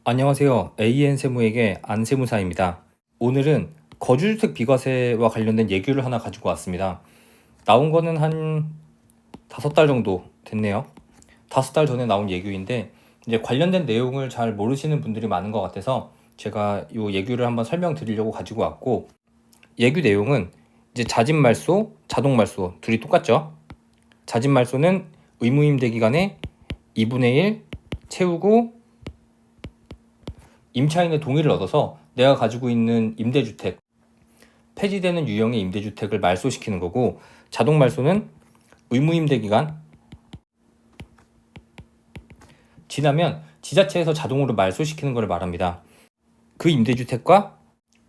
안녕하세요. AN세무에게 안세무사입니다. 오늘은 거주주택 비과세와 관련된 예규를 하나 가지고 왔습니다. 나온 거는 한 5달 정도 됐네요. 5달 전에 나온 예규인데 이제 관련된 내용을 잘 모르시는 분들이 많은 것 같아서 제가 이 예규를 한번 설명드리려고 가지고 왔고, 예규 내용은 이제 자진말소, 자동말소 둘이 똑같죠. 자진말소는 의무임대 기간에 2분의 1 채우고 임차인의 동의를 얻어서 내가 가지고 있는 임대주택, 폐지되는 유형의 임대주택을 말소시키는 거고, 자동말소는 의무임대기간 지나면 지자체에서 자동으로 말소시키는 것을 말합니다. 그 임대주택과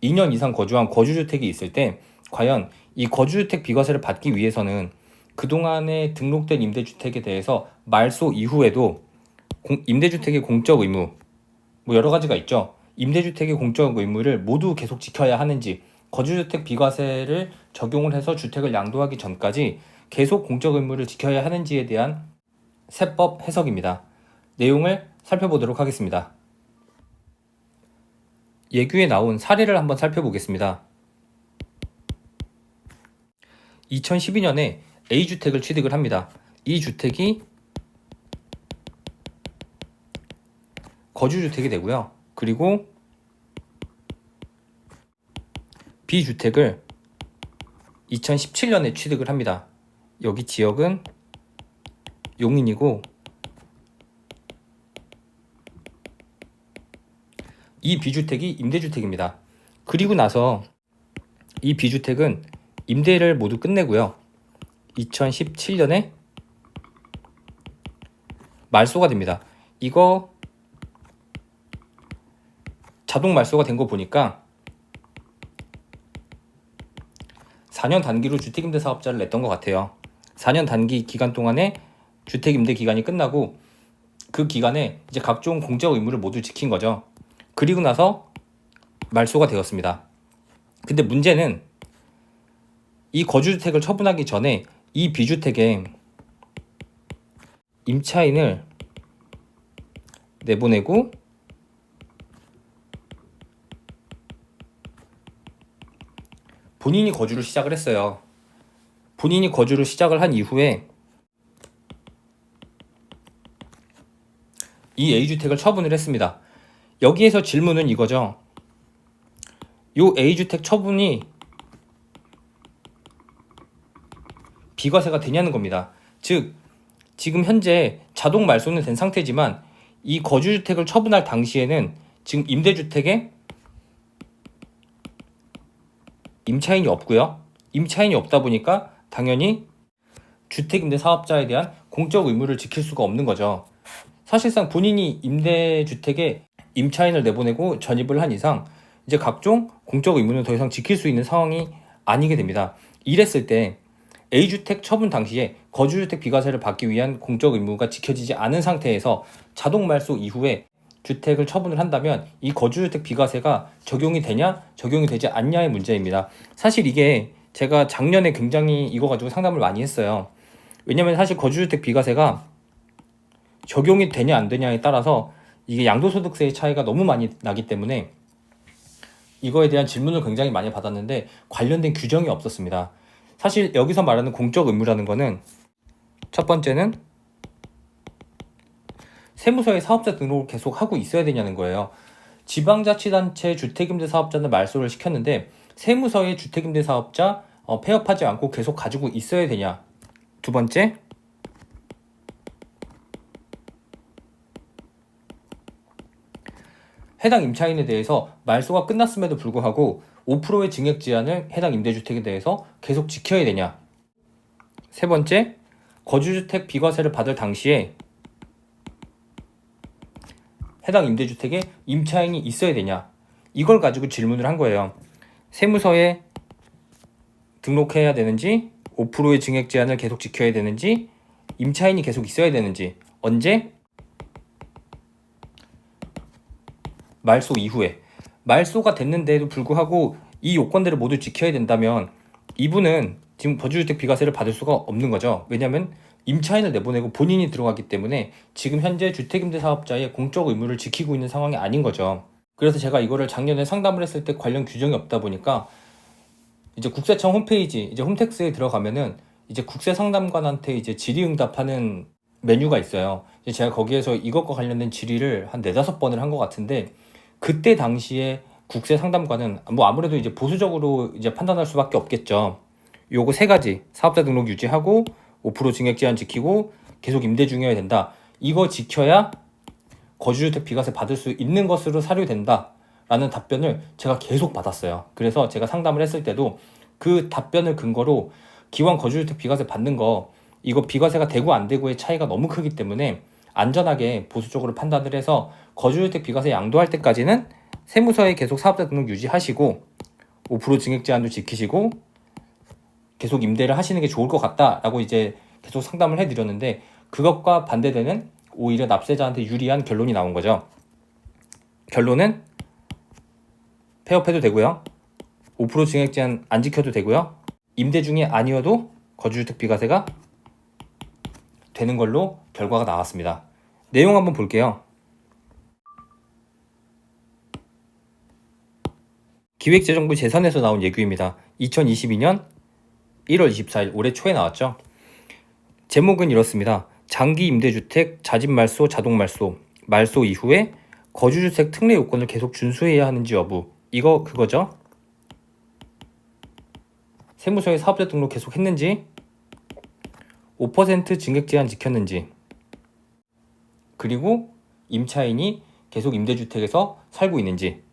2년 이상 거주한 거주주택이 있을 때 과연 이 거주주택 비과세를 받기 위해서는 그동안에 등록된 임대주택에 대해서 말소 이후에도 임대주택의 공적 의무, 여러 가지가 있죠. 임대주택의 공적 의무를 모두 계속 지켜야 하는지, 거주주택 비과세를 적용을 해서 주택을 양도하기 전까지 계속 공적 의무를 지켜야 하는지에 대한 세법 해석입니다. 내용을 살펴보도록 하겠습니다. 예규에 나온 사례를 한번 살펴보겠습니다. 2012년에 A주택을 취득을 합니다. 이 주택이 거주주택이 되고요. 그리고 B주택을 2017년에 취득을 합니다. 여기 지역은 용인이고, 이 B주택이 임대주택입니다. 그리고 나서 이 B주택은 임대를 모두 끝내고요. 2017년에 말소가 됩니다. 이거 자동 말소가 된 거 보니까 4년 단기로 주택임대사업자를 냈던 것 같아요. 4년 단기 기간 동안에 주택임대 기간이 끝나고 그 기간에 이제 각종 공적 의무를 모두 지킨 거죠. 그리고 나서 말소가 되었습니다. 근데 문제는 이 거주주택을 처분하기 전에 이 B주택에 임차인을 내보내고 본인이 거주를 시작을 했어요. 본인이 거주를 시작을 한 이후에 이 A주택을 처분을 했습니다. 여기에서 질문은 이거죠. 요 A주택 처분이 비과세가 되냐는 겁니다. 즉, 지금 현재 자동 말소는 된 상태지만 이 거주주택을 처분할 당시에는 지금 임대주택에 임차인이 없고요. 임차인이 없다 보니까 당연히 주택임대 사업자에 대한 공적 의무를 지킬 수가 없는 거죠. 사실상 본인이 임대주택에 임차인을 내보내고 전입을 한 이상 이제 각종 공적 의무는 더 이상 지킬 수 있는 상황이 아니게 됩니다. 이랬을 때 A주택 처분 당시에 거주주택 비과세를 받기 위한 공적 의무가 지켜지지 않은 상태에서 자동 말소 이후에 주택을 처분을 한다면 이 거주주택 비과세가 적용이 되냐 적용이 되지 않냐의 문제입니다. 사실 이게 제가 작년에 굉장히 이거 가지고 상담을 많이 했어요. 왜냐면 사실 거주주택 비과세가 적용이 되냐 안 되냐에 따라서 이게 양도소득세의 차이가 너무 많이 나기 때문에 이거에 대한 질문을 굉장히 많이 받았는데 관련된 규정이 없었습니다. 사실 여기서 말하는 공적 의무라는 거는 첫 번째는 세무서에 사업자 등록을 계속 하고 있어야 되냐는 거예요. 지방자치단체 주택임대사업자는 말소를 시켰는데 세무서에 주택임대사업자 폐업하지 않고 계속 가지고 있어야 되냐. 두 번째, 해당 임차인에 대해서 말소가 끝났음에도 불구하고 5%의 증액 제한을 해당 임대주택에 대해서 계속 지켜야 되냐. 세 번째, 거주주택 비과세를 받을 당시에 해당 임대주택에 임차인이 있어야 되냐. 이걸 가지고 질문을 한 거예요. 세무서에 등록해야 되는지, 5%의 증액 제한을 계속 지켜야 되는지, 임차인이 계속 있어야 되는지, 언제? 말소 이후에. 말소가 됐는데도 불구하고 이 요건들을 모두 지켜야 된다면 이분은 지금 거주주택 비과세를 받을 수가 없는 거죠. 왜냐하면 임차인을 내보내고 본인이 들어가기 때문에 지금 현재 주택임대사업자의 공적 의무를 지키고 있는 상황이 아닌 거죠. 그래서 제가 이거를 작년에 상담을 했을 때 관련 규정이 없다 보니까 이제 국세청 홈페이지, 이제 홈택스에 들어가면은 이제 국세상담관한테 이제 질의응답하는 메뉴가 있어요. 이제 제가 거기에서 이것과 관련된 질의를 한 4-5번을 한 것 같은데, 그때 당시에 국세상담관은 뭐 아무래도 이제 보수적으로 이제 판단할 수밖에 없겠죠. 요거 3가지, 사업자 등록 유지하고 5% 증액 제한 지키고 계속 임대 중이어야 된다. 이거 지켜야 거주주택 비과세 받을 수 있는 것으로 사료된다 라는 답변을 제가 계속 받았어요. 그래서 제가 상담을 했을 때도 그 답변을 근거로 기왕 거주주택 비과세 받는 거, 이거 비과세가 되고 안 되고의 차이가 너무 크기 때문에 안전하게 보수적으로 판단을 해서 거주주택 비과세 양도할 때까지는 세무서에 계속 사업자 등록 유지하시고 5% 증액 제한도 지키시고 계속 임대를 하시는 게 좋을 것 같다라고 이제 계속 상담을 해드렸는데, 그것과 반대되는 오히려 납세자한테 유리한 결론이 나온 거죠. 결론은 폐업해도 되고요, 5% 증액 제한 안 지켜도 되고요, 임대 중이 아니어도 거주주택 비과세가 되는 걸로 결과가 나왔습니다. 내용 한번 볼게요. 기획재정부 재산에서 나온 예규입니다. 2022년 1월 24일 올해 초에 나왔죠. 제목은 이렇습니다. 장기 임대주택 자진말소 자동말소 말소 이후에 거주주택 특례 요건을 계속 준수해야 하는지 여부, 이거 그거죠. 세무서에 사업자 등록 계속 했는지, 5% 증액 제한 지켰는지, 그리고 임차인이 계속 임대주택에서 살고 있는지,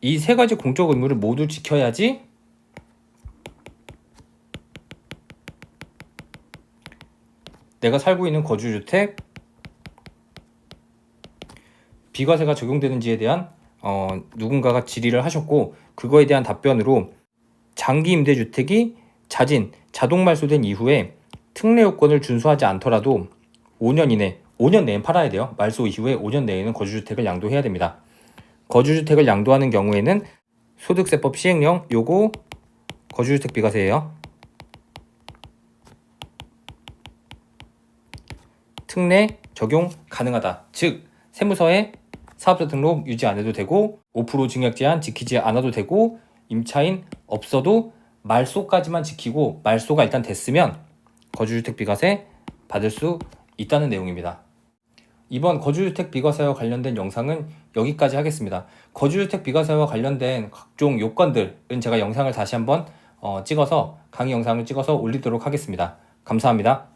이 3가지 공적 의무를 모두 지켜야지 내가 살고 있는 거주주택 비과세가 적용되는지에 대한 누군가가 질의를 하셨고, 그거에 대한 답변으로 장기 임대주택이 자동 말소된 이후에 특례 요건을 준수하지 않더라도 5년 내엔 팔아야 돼요. 말소 이후에 5년 내에는 거주주택을 양도해야 됩니다. 거주주택을 양도하는 경우에는 소득세법 시행령 요거 거주주택 비과세예요. 특례 적용 가능하다. 즉 세무서에 사업자 등록 유지 안 해도 되고 5% 증액 제한 지키지 않아도 되고 임차인 없어도 말소까지만 지키고, 말소가 일단 됐으면 거주주택 비과세 받을 수 있다는 내용입니다. 이번 거주주택 비과세와 관련된 영상은 여기까지 하겠습니다. 거주주택 비과세와 관련된 각종 요건들은 제가 영상을 다시 한번 찍어서 강의 영상을 찍어서 올리도록 하겠습니다. 감사합니다.